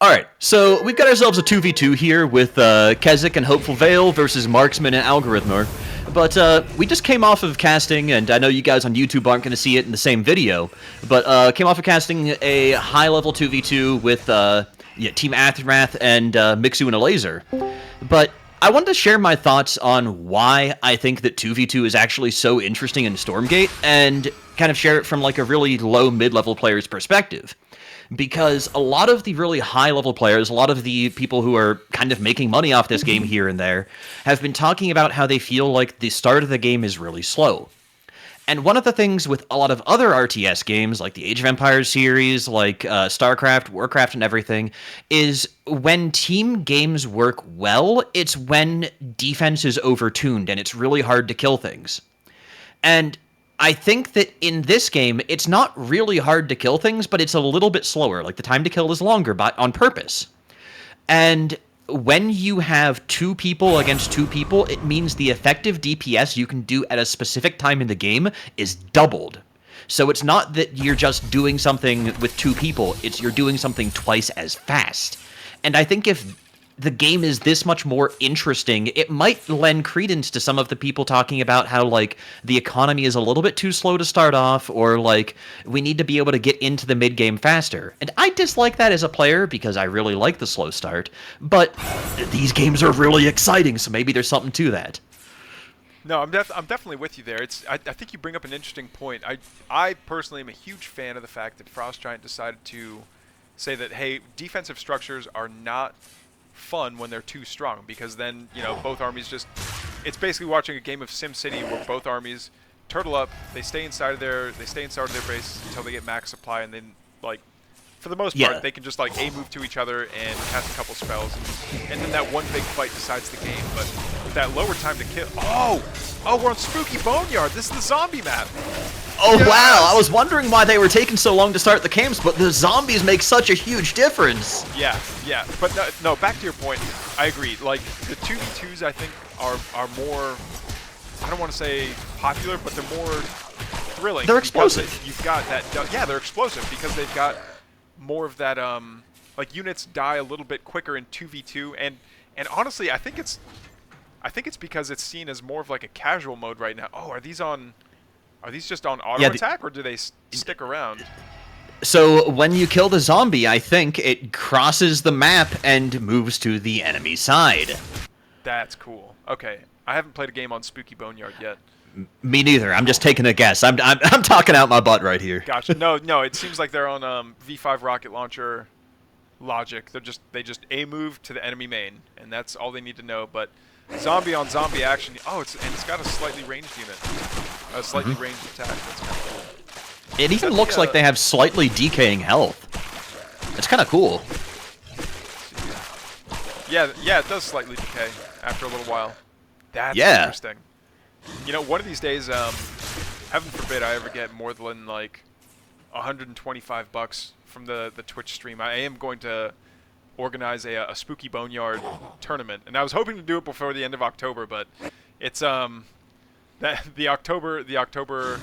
Alright, so we've got ourselves a 2v2 here with Kezic and Hopeful Vale versus Marksman and Algorithmer. But we just came off of casting, and I know you guys on YouTube aren't going to see it in the same video, but came off of casting a high-level 2v2 with Team Aftermath and Mixu and a Laser. But I wanted to share my thoughts on why I think that 2v2 is actually so interesting in Stormgate, and kind of share it from like a really low mid-level player's perspective. Because a lot of the really high-level players, a lot of the people who are kind of making money off this game here and there, have been talking about how they feel like the start of the game is really slow. And one of the things with a lot of other RTS games, like the Age of Empires series, like StarCraft, Warcraft, and everything, is when team games work well, it's when defense is overtuned and it's really hard to kill things. And I think that in this game, it's not really hard to kill things, but it's a little bit slower. Like, the time to kill is longer, but on purpose. And when you have two people against two people, it means the effective DPS you can do at a specific time in the game is doubled. So it's not that you're just doing something with two people, it's you're doing something twice as fast. And I think if the game is this much more interesting, it might lend credence to some of the people talking about how, like, the economy is a little bit too slow to start off, or, like, we need to be able to get into the mid-game faster. And I dislike that as a player, because I really like the slow start, but these games are really exciting, so maybe there's something to that. No, I'm definitely with you there. I think you bring up an interesting point. I personally am a huge fan of the fact that Frost Giant decided to say that, hey, defensive structures are not fun when they're too strong, because then, you know, both armies just, it's basically watching a game of SimCity where both armies turtle up, they stay inside of their base until they get max supply, and then, like, for the most part, they can just, like, move to each other and cast a couple spells, and then that one big fight decides the game. But with that lower time to kill, oh, we're on Spooky Boneyard. This is the zombie map. Oh, yes. Wow, I was wondering why they were taking so long to start the camps, but the zombies make such a huge difference. Yeah, but no, back to your point, I agree. Like, the 2v2s, I think, are more, I don't want to say popular, but they're more thrilling. They're explosive. You've got that, yeah, they're explosive, because they've got more of that, like, units die a little bit quicker in 2v2, and honestly, I think it's because it's seen as more of like a casual mode right now. Oh, are these just on auto attack, or do they stick around? So when you kill the zombie, I think it crosses the map and moves to the enemy side. That's cool. Okay, I haven't played a game on Spooky Boneyard yet. Me neither. I'm just taking a guess. I'm talking out my butt right here. Gotcha. No. It seems like they're on V5 rocket launcher logic. They just move to the enemy main, and that's all they need to know. But zombie on zombie action. Oh, it's got a slightly ranged unit, a slightly ranged attack. That's kind of cool. It even looks like they have slightly decaying health. It's kind of cool. Yeah, it does slightly decay after a little while. That's interesting. You know, one of these days, heaven forbid I ever get more than like $125 from the Twitch stream, I am going to organize a Spooky Boneyard tournament, and I was hoping to do it before the end of October, but it's the October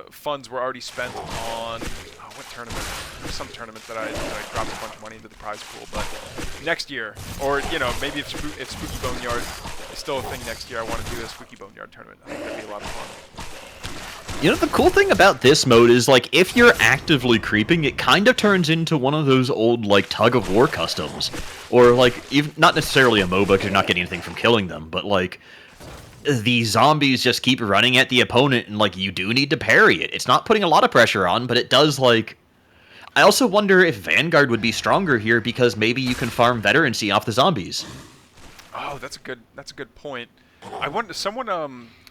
funds were already spent on what tournament? There's some tournament that I dropped a bunch of money into the prize pool, but next year, or, you know, maybe if Spooky Boneyard is still a thing next year, I want to do a Spooky Boneyard tournament. I think that'd be a lot of fun. You know, the cool thing about this mode is, like, if you're actively creeping, it kind of turns into one of those old, like, tug-of-war customs. Or, like, even not necessarily a MOBA, because you're not getting anything from killing them, but, like, the zombies just keep running at the opponent, and, like, you do need to parry it. It's not putting a lot of pressure on, but it does, like... I also wonder if Vanguard would be stronger here, because maybe you can farm veterancy off the zombies. Oh, that's a good point. I wonder, someone,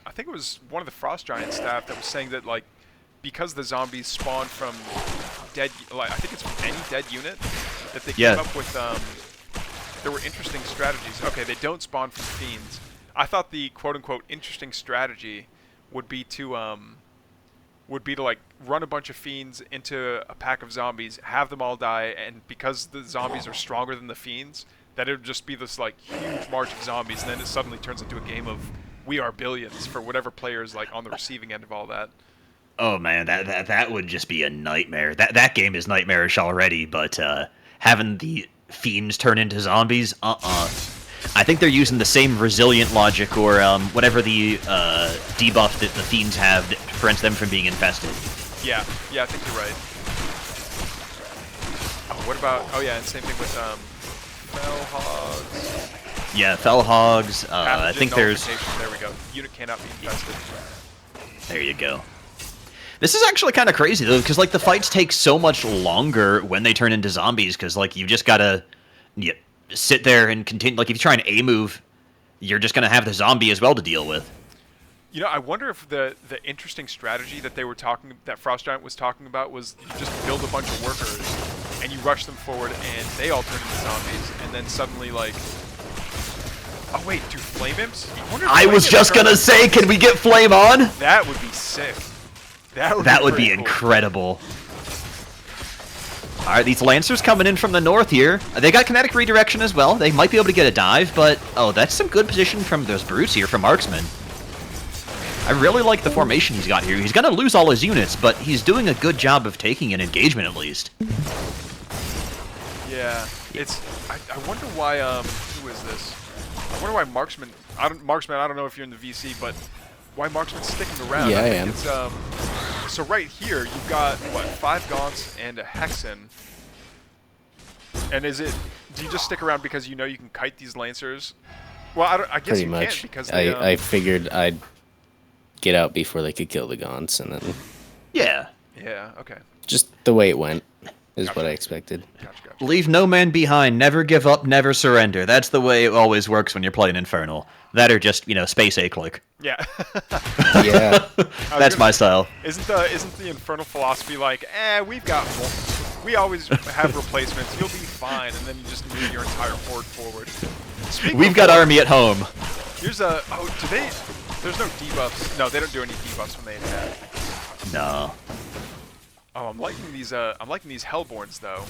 I think it was one of the Frost Giant staff that was saying that, like, because the zombies spawn from dead, like, I think it's from any dead unit, that they came up with, there were interesting strategies. Okay, they don't spawn from fiends. I thought the quote-unquote interesting strategy would be to like run a bunch of fiends into a pack of zombies, have them all die, and because the zombies are stronger than the fiends, that it would just be this like huge march of zombies, and then it suddenly turns into a game of We Are Billions for whatever player's like on the receiving end of all that. Oh man, that would just be a nightmare. That game is nightmarish already, but having the fiends turn into zombies. I think they're using the same resilient logic or whatever the debuff that the fiends have that prevents them from being infested. Yeah, I think you're right. Oh, what about? Oh yeah, and same thing with fell hogs. Yeah, fell hogs. I think there's. There we go. Unit cannot be infested. There you go. This is actually kind of crazy though, because like the fights take so much longer when they turn into zombies, because like you just gotta sit there and continue. Like if you try an A move, you're just gonna have the zombie as well to deal with. You know, I wonder if the interesting strategy that that Frost Giant was talking about was you just build a bunch of workers and you rush them forward and they all turn into zombies, and then suddenly like. Oh wait, do flame imps? I was just gonna say, can we get flame on? That would be sick. That would be incredible. Alright, these Lancers coming in from the north here. They got kinetic redirection as well. They might be able to get a dive, but oh, that's some good position from those brutes here from Marksman. I really like the formation he's got here. He's gonna lose all his units, but he's doing a good job of taking an engagement at least. Yeah, it's. I wonder why. Who is this? I wonder why Marksman. I don't know if you're in the VC, but why Marksman's sticking around. Yeah, I am. It's, so right here, you've got what 5 Gaunts and a Hexen. And do you just stick around because you know you can kite these Lancers? Well, I guess Pretty you much. can't because they, I figured I'd get out before they could kill the Gaunts, and then. Yeah. Yeah. Okay. Just the way it went is Gotcha. what I expected. Gotcha. Leave no man behind, never give up, never surrender. That's the way it always works when you're playing Infernal. That or just, space A-click. Yeah. Yeah. That's my style. Isn't the Infernal philosophy like, we always have replacements, you'll be fine, and then you just move your entire horde forward. We've got army at home. Here's there's no debuffs. No, they don't do any debuffs when they attack. No. Oh, I'm liking these Hellborns though.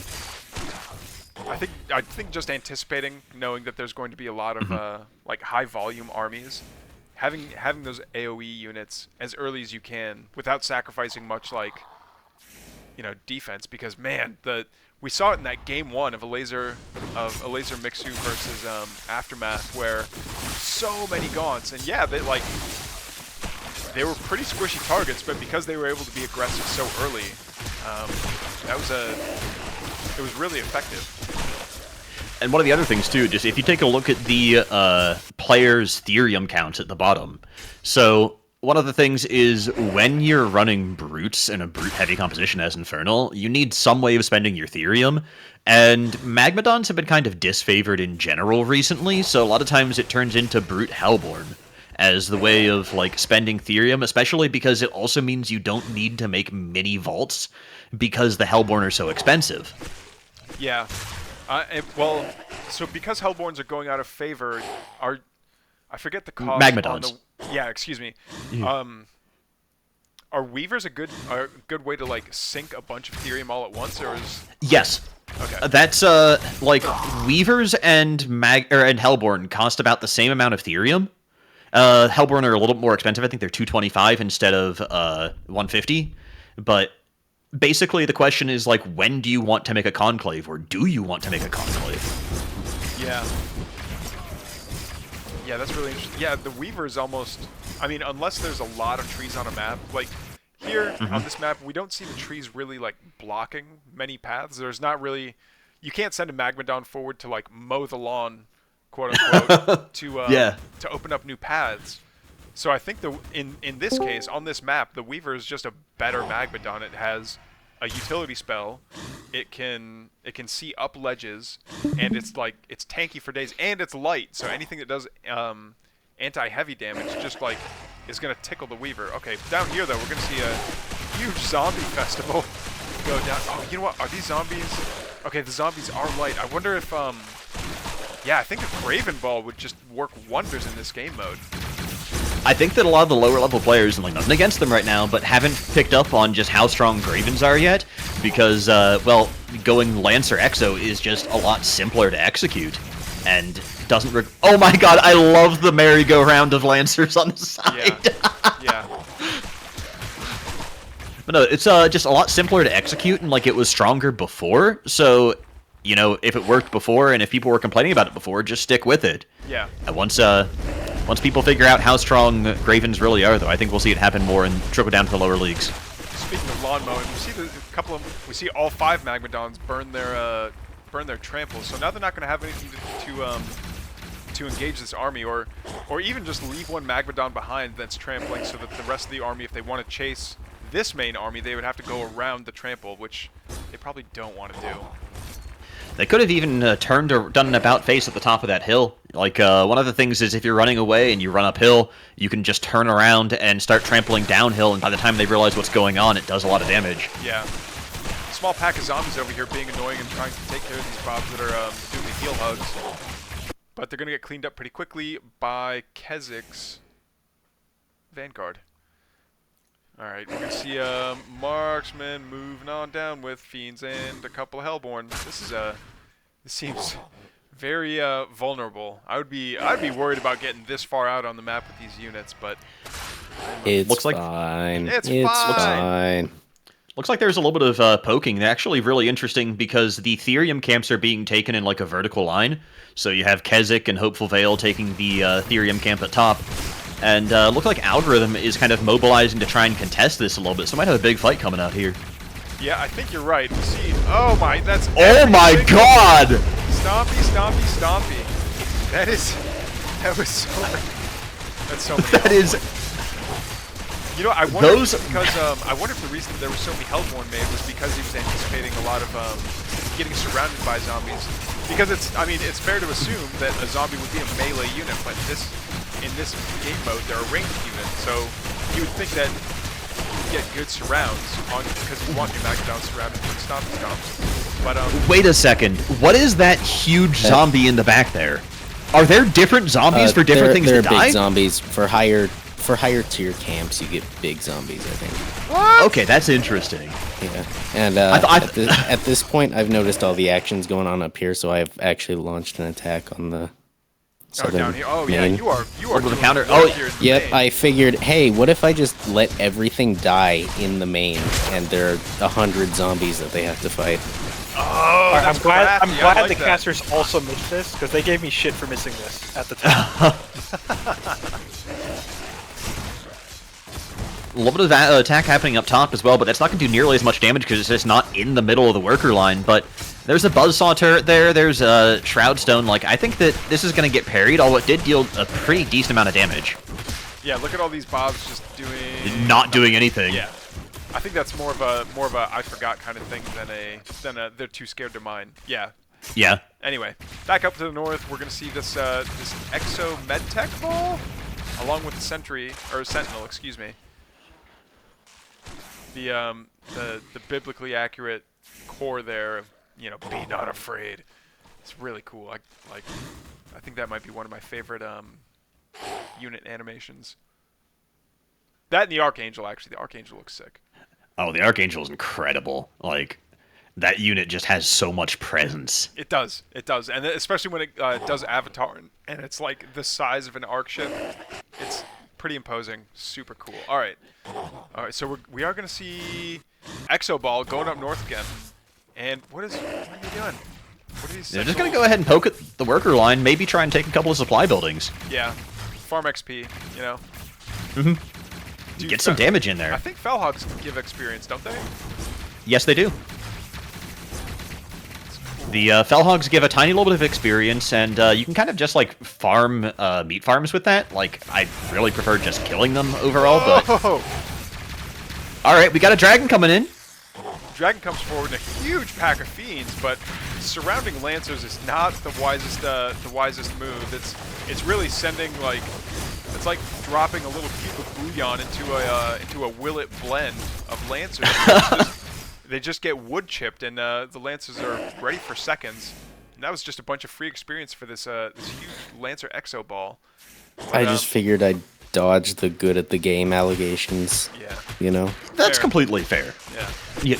I think just anticipating, knowing that there's going to be a lot of like high volume armies, having those AOE units as early as you can without sacrificing much like defense, because man, we saw it in that game 1 of a laser Mixu versus Aftermath, where so many Gaunts, and yeah, they were pretty squishy targets, but because they were able to be aggressive so early, it was really effective. And one of the other things too, just if you take a look at the players' Therium counts at the bottom. So one of the things is when you're running brutes in a brute-heavy composition as Infernal, you need some way of spending your Therium. And Magmadons have been kind of disfavored in general recently, so a lot of times it turns into Brute Hellborn as the way of spending Therium, especially because it also means you don't need to make mini vaults because the Hellborn are so expensive. Yeah. So because Hellborns are going out of favor, I forget the cost. Magmadons. Yeah, excuse me. Yeah. Are Weavers a good way to sink a bunch of Therium all at once, or is? Yes. Okay. That's Weavers and Hellborn cost about the same amount of Therium. Hellborn are a little bit more expensive. I think they're 225 instead of 150. But basically, the question is when do you want to make a conclave, or do you want to make a conclave? Yeah. Yeah, that's really interesting. Yeah, the Weaver is almost. I mean, unless there's a lot of trees on a map, here on this map, we don't see the trees really blocking many paths. There's not really. You can't send a Magmadon forward to mow the lawn, quote unquote, to open up new paths. So I think in this case, on this map, the Weaver is just a better Magmadon. It has a utility spell. It can see up ledges, and it's tanky for days, and it's light. So anything that does anti-heavy damage just is gonna tickle the Weaver. Okay, down here though, we're gonna see a huge zombie festival go down. Oh, you know what? Are these zombies? Okay, the zombies are light. I wonder if yeah, I think a Graven Ball would just work wonders in this game mode. I think that a lot of the lower level players, and nothing against them right now, but haven't picked up on just how strong Gravens are yet, because, going Lancer Exo is just a lot simpler to execute, and doesn't oh my god, I love the merry-go-round of Lancers on the side! Yeah. But no, it's just a lot simpler to execute, and it was stronger before, so you know, if it worked before and if people were complaining about it before, just stick with it. Yeah. And once people figure out how strong Gravens really are, though, I think we'll see it happen more and trickle down to the lower leagues. Speaking of lawn mowing, we see all 5 Magmadons burn their tramples. So now they're not going to have anything to engage this army, or even just leave one Magmadon behind that's trampling, so that the rest of the army, if they want to chase this main army, they would have to go around the trample, which they probably don't want to do. They could have even turned or done an about face at the top of that hill. Like, one of the things is if you're running away and you run uphill, you can just turn around and start trampling downhill, and by the time they realize what's going on, it does a lot of damage. Yeah. Small pack of zombies over here being annoying and trying to take care of these mobs that are doing the heal hugs. But they're going to get cleaned up pretty quickly by Kezic's Vanguard. Alright, we're going to see a marksman moving on down with fiends and a couple of hellborn. This seems very vulnerable. I'd be worried about getting this far out on the map with these units, but it's looks like fine. It's fine. Looks like there's a little bit of poking. They're actually really interesting because the Therium camps are being taken in like a vertical line. So you have Kezic and Hopeful Vale taking the Therium camp at top. And look like Algorithm is kind of mobilizing to try and contest this a little bit. So might have a big fight coming out here. yeah, I think you're right. We see, oh my, that's Oh my god! Stompy, stompy, stompy. That was so many. That's so many. That is... You know, I wonder if the reason there were so many Hellborn made was because he was anticipating a lot of getting surrounded by zombies. Because it's fair to assume that a zombie would be a melee unit, but in this game mode, they're a ranged unit. So you would think that you get good surrounds because you want your Magmadon surrounded with stompy stomps. But wait a second. What is that huge zombie in the back there? Are there different zombies for different things to die? There are big zombies for higher tier camps. You get big zombies, I think. what? Okay, that's interesting. Yeah, and at this point, I've noticed all the actions going on up here, so I've actually launched an attack on the southern down here. Oh main. yeah, you are Over the doing counter. work Oh, here in the Yep, main. I figured, hey, what if I just let everything die in the main, and there are 100 zombies that they have to fight? Oh, I'm that's glad crafty. I glad like the that. casters also missed this, because they gave me shit for missing this at the time. A little bit of attack happening up top as well, but that's not going to do nearly as much damage because it's just not in the middle of the worker line. But there's a Buzzsaw turret there, there's a Shroudstone. Like, I think that this is going to get parried, although it did deal a pretty decent amount of damage. Yeah, look at all these bobs just doing Not doing anything. Yeah, I think that's more of a I forgot kind of thing than a they're too scared to mine. Yeah. Yeah. Anyway, back up to the north, we're gonna see this this Exo Medtech ball, along with the Sentinel, excuse me. The biblically accurate core there of, you know, be not afraid. It's really cool. I think that might be one of my favorite unit animations. That and the Archangel, actually. The Archangel looks sick. Oh, the Archangel is incredible. Like, that unit just has so much presence. It does, and especially when it does Avatar, and it's like the size of an Arc ship. It's pretty imposing, super cool. All right, so we are gonna see Exo Ball going up north again. And what are they doing? What are these? They're just going to go ahead and poke at the worker line, maybe try and take a couple of supply buildings. Yeah, farm XP, you know. Mm-hmm. Get some damage in there. I think Fellhogs give experience, don't they? Yes, they do. The Fellhogs give a tiny little bit of experience, and you can kind of just, like, farm meat farms with that. Like, I really prefer just killing them overall, but... Alright, we got a dragon coming in. Dragon comes forward in a huge pack of fiends, but surrounding Lancers is not the wisest move. It's really sending, like... It's like dropping a little cube of bouillon into a Willet blend of Lancers. They just get wood chipped, and the Lancers are ready for seconds. And that was just a bunch of free experience for this huge Lancer Exo Ball. But, I just figured I'd dodge the good at the game allegations. Yeah. You know? That's Fair. completely fair. Yeah.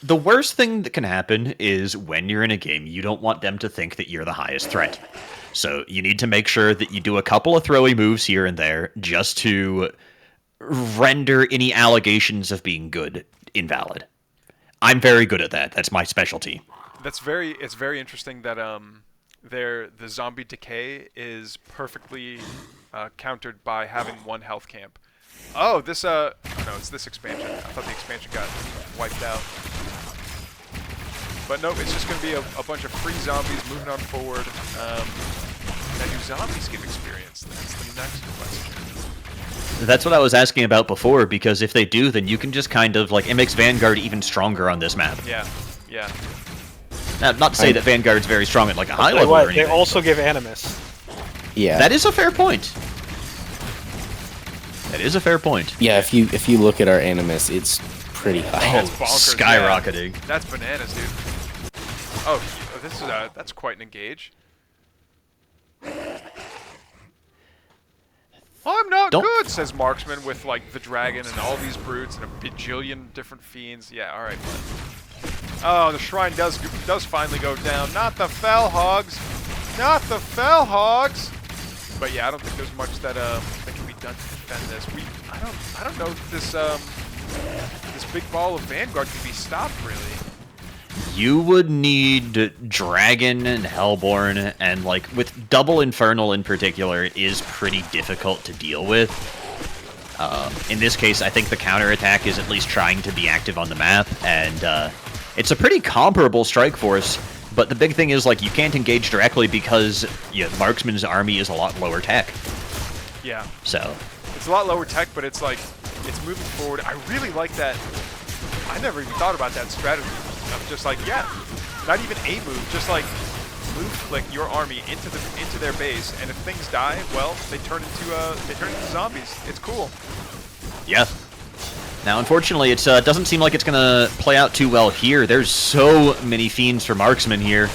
The worst thing that can happen is when you're in a game, you don't want them to think that you're the highest threat. So you need to make sure that you do a couple of throwy moves here and there just to render any allegations of being good invalid. I'm very good at that. That's my specialty. It's very interesting that the zombie decay is perfectly countered by having 1 health camp. Oh, this no, it's this expansion. I thought the expansion got wiped out. But nope, it's just going to be a bunch of free zombies moving on forward. Now, do zombies give experience? That's the next question. That's what I was asking about before, because if they do, then you can just kind of, like, it makes Vanguard even stronger on this map. Yeah, yeah. Now, not to say that Vanguard's very strong at, like, a high level or anything. They also give Animus. Yeah. That is a fair point. That is a fair point. Yeah, if you look at our Animus, it's pretty high. That's bonkers, skyrocketing. Yeah. That's bananas, dude. Oh, this is that's quite an engage. I'm not good, says Marksman with like the dragon and all these brutes and a bajillion different fiends. Yeah, all right. Oh, the shrine does finally go down. Not the fell hogs. Not the fell hogs. But yeah, I don't think there's much that can be done to defend this. I don't know if this this big ball of Vanguard can be stopped really. You would need Dragon and Hellborn, and like with Double Infernal in particular is pretty difficult to deal with. In this case, I think the counterattack is at least trying to be active on the map, and it's a pretty comparable strike force. But the big thing is, like, you can't engage directly because Marksman's army is a lot lower tech. Yeah. So it's a lot lower tech, but it's like it's moving forward. I really like that. I never even thought about that strategy. Of just like, yeah, not even a move, just like move flick your army into their base, and if things die, well, they turn into zombies. It's cool. Yeah. Now, unfortunately, it doesn't seem like it's gonna play out too well here. There's so many fiends for Marksman here.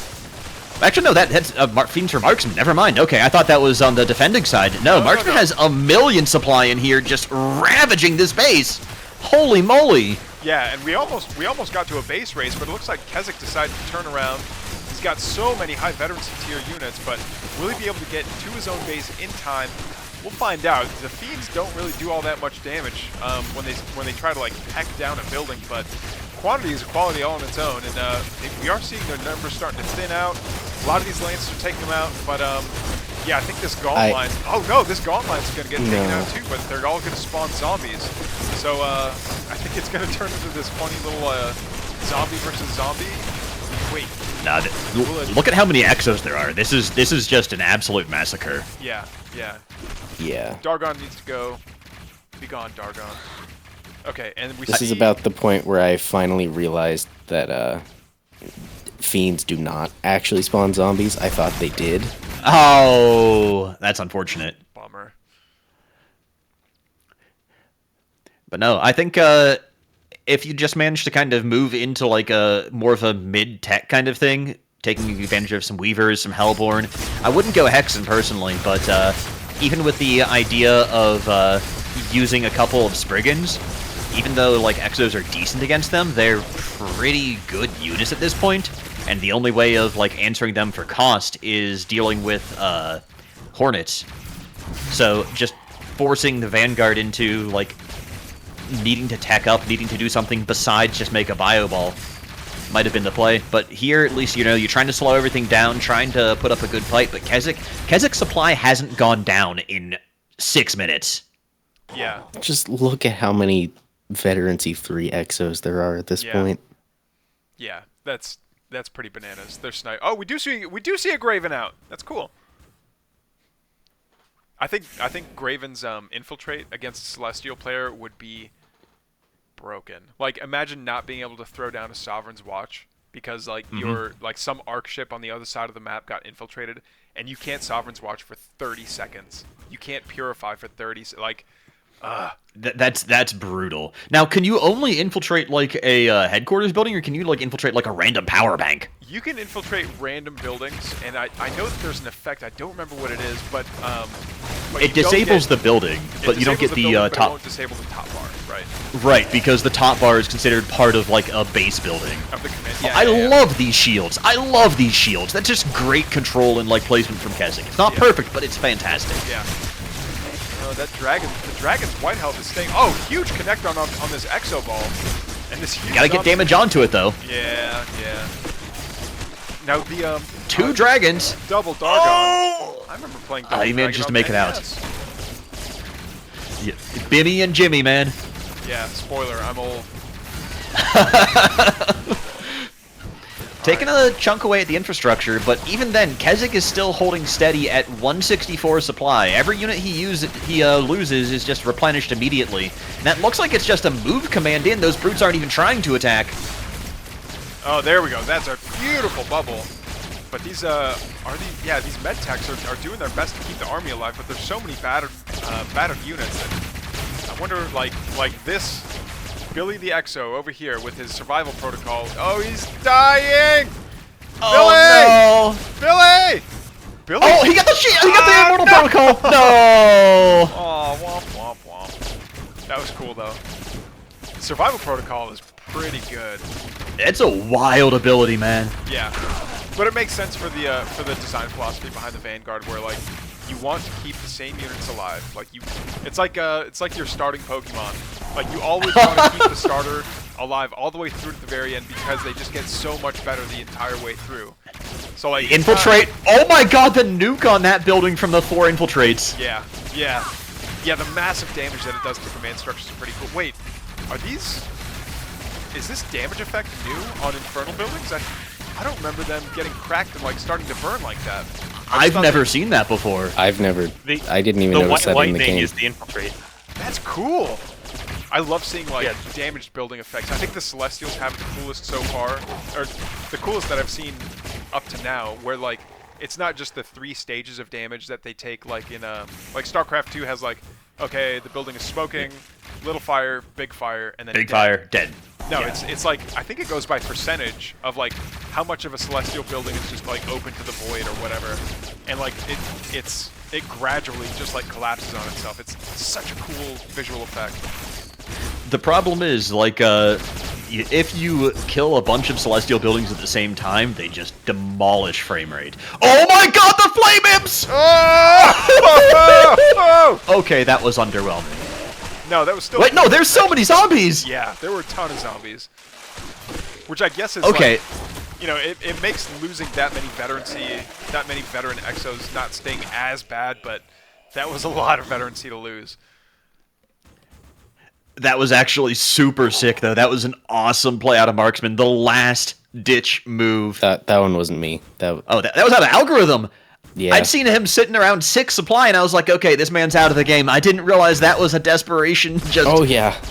Actually, no, that's fiends for Marksman. Never mind. Okay, I thought that was on the defending side. No, Marksman has a million supply in here, just ravaging this base. Holy moly! Yeah, and we almost got to a base race, but it looks like Kezic decided to turn around. He's got so many high veterancy tier units, but will he be able to get to his own base in time? We'll find out. The fiends don't really do all that much damage when they try to like peck down a building, but quantity is a quality all on its own, and we are seeing their numbers starting to thin out. A lot of these lancers are taking them out, but yeah, I think this gaunt line. Oh no, this gaunt line is going to get taken out too, but they're all going to spawn zombies. So I think it's going to turn into this funny little zombie versus zombie. Wait. Nah, look at how many exos there are. This is just an absolute massacre. Yeah, yeah. Yeah. Dargon needs to go. Be gone, Dargon. Okay, and This is about the point where I finally realized that fiends do not actually spawn zombies. I thought they did. Oh, that's unfortunate. Bummer. But no, I think if you just manage to kind of move into like a more of a mid-tech kind of thing, taking advantage of some Weavers, some Hellborn, I wouldn't go Hexen personally, but even with the idea of using a couple of Spriggans, even though like Exos are decent against them, they're pretty good units at this point, and the only way of like answering them for cost is dealing with Hornets. So just forcing the Vanguard into like needing to tech up, needing to do something besides just make a bio ball might have been the play. But here, at least, you're trying to slow everything down, trying to put up a good fight. But Kezic's supply hasn't gone down in 6 minutes. Yeah. Just look at how many veterancy 3 exos there are at this point. Yeah, that's pretty bananas. They're snipe. Oh, we do see a Graven out. That's cool. I think Graven's infiltrate against a Celestial player would be broken. Like, imagine not being able to throw down a Sovereign's Watch because like your some arc ship on the other side of the map got infiltrated, and you can't Sovereign's Watch for 30 seconds. You can't purify for 30. Like, that's brutal. Now, can you only infiltrate like a headquarters building, or can you like infiltrate like a random power bank? You can infiltrate random buildings, and I know that there's an effect. I don't remember what it is, but it disables the building, but you don't get the top. It won't disable the top bar, right? Right, because the top bar is considered part of like a base building. Of the command. Yeah, I love these shields. I love these shields. That's just great control and like placement from Kezic. It's not perfect, but it's fantastic. Yeah. The dragon's white health is staying. Oh, huge connect on this exo ball. And this huge gotta get damage onto it though. Yeah. Now the two dragons. Double doggone. Oh! I remember playing. He managed to make it out. Yeah. Bimmy and Jimmy, man. Yeah. Spoiler. I'm old. Taking a chunk away at the infrastructure, but even then, Kezic is still holding steady at 164 supply. Every unit he loses is just replenished immediately. And that looks like it's just a move command in. Those brutes aren't even trying to attack. Oh, there we go. That's a beautiful bubble. But these these med techs are doing their best to keep the army alive. But there's so many battered units. And I wonder, like this. Billy the Exo over here with his survival protocol. Oh, he's dying! Oh, Billy! Billy! Oh, he got the shield! He got the immortal protocol! No! Oh, womp, womp, womp. That was cool, though. Survival protocol is pretty good. It's a wild ability, man. Yeah. But it makes sense for the design philosophy behind the Vanguard, where, like, you want to keep the same units alive. Like it's like your starting Pokemon. Like you always want to keep the starter alive all the way through to the very end because they just get so much better the entire way through. So like infiltrate. Oh my God, the nuke on that building from the 4 infiltrates. Yeah. The massive damage that it does to command structures is pretty cool. Wait, is this damage effect new on infernal buildings? I don't remember them getting cracked and like starting to burn like that. I've never seen that before. I didn't even notice that in the game. Is the infiltrate. That's cool. I love seeing like damaged building effects. I think the Celestials have the coolest so far, or the coolest that I've seen up to now, where like it's not just the 3 stages of damage that they take, like in like StarCraft 2 has like, okay, the building is smoking, little fire, big fire, and then big fire, dead. No, it's like, I think it goes by percentage of like how much of a celestial building is just like open to the void or whatever, and like it gradually just like collapses on itself. It's such a cool visual effect. The problem is like if you kill a bunch of celestial buildings at the same time, they just demolish frame rate. Oh my God, the flame imps! Okay, that was underwhelming. No, that was still... Wait, no, there's so many zombies! Yeah, there were a ton of zombies. Which I guess is okay. Like, you know, it makes losing that many veteran Exos not sting as bad, but that was a lot of veterancy to lose. That was actually super sick, though. That was an awesome play out of Marksman. The last ditch move. That one wasn't me. That was out of algorithm. Yeah. I'd seen him sitting around 6 supply, and I was like, okay, this man's out of the game. I didn't realize that was a desperation. Just oh yeah.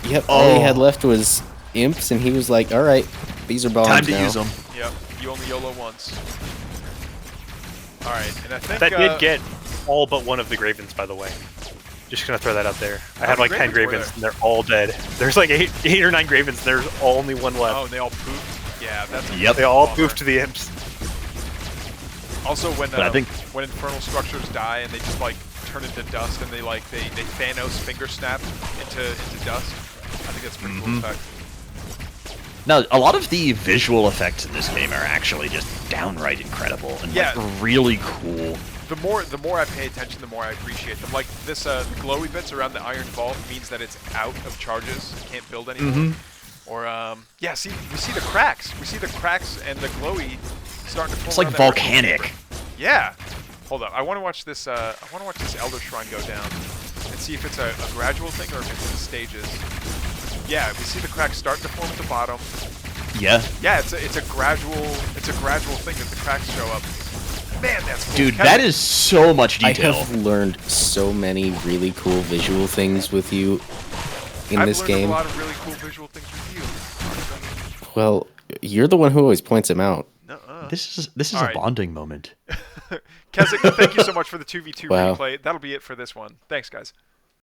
Yep. All he had left was imps, and he was like, all right, these are bombs time to now. use them. Yep. You only YOLO once. All right, and I think that did get all but one of the Gravens, by the way. Just gonna throw that out there. I had like 10 Gravens, and they're all dead. There's like 8 or 9 Gravens, and there's only one left. Oh, and they all poofed? Yeah, that's a they all poofed to the imps. Also, when infernal structures die and they just like turn into dust and they Thanos finger snap into dust, I think that's a pretty cool effect. Now, a lot of the visual effects in this game are actually just downright incredible and like, really cool. The more I pay attention, the more I appreciate them. Like this, glowy bits around the iron vault means that it's out of charges, it can't build anymore. Or we see the cracks. We see the cracks and the glowy starting to form. It's like volcanic. Yeah. Hold up. I want to watch this. Elder Shrine go down and see if it's a gradual thing or if it's in stages. Yeah, we see the cracks starting to form at the bottom. Yeah. Yeah, it's a gradual thing that the cracks show up. Man, that's cool. Dude, that is so much detail. I have learned so many really cool visual things with you in this game. I've learned a lot of really cool visual things with you. Well, you're the one who always points them out. This is a bonding moment. Kezic, thank you so much for the 2v2 replay. That'll be it for this one. Thanks, guys.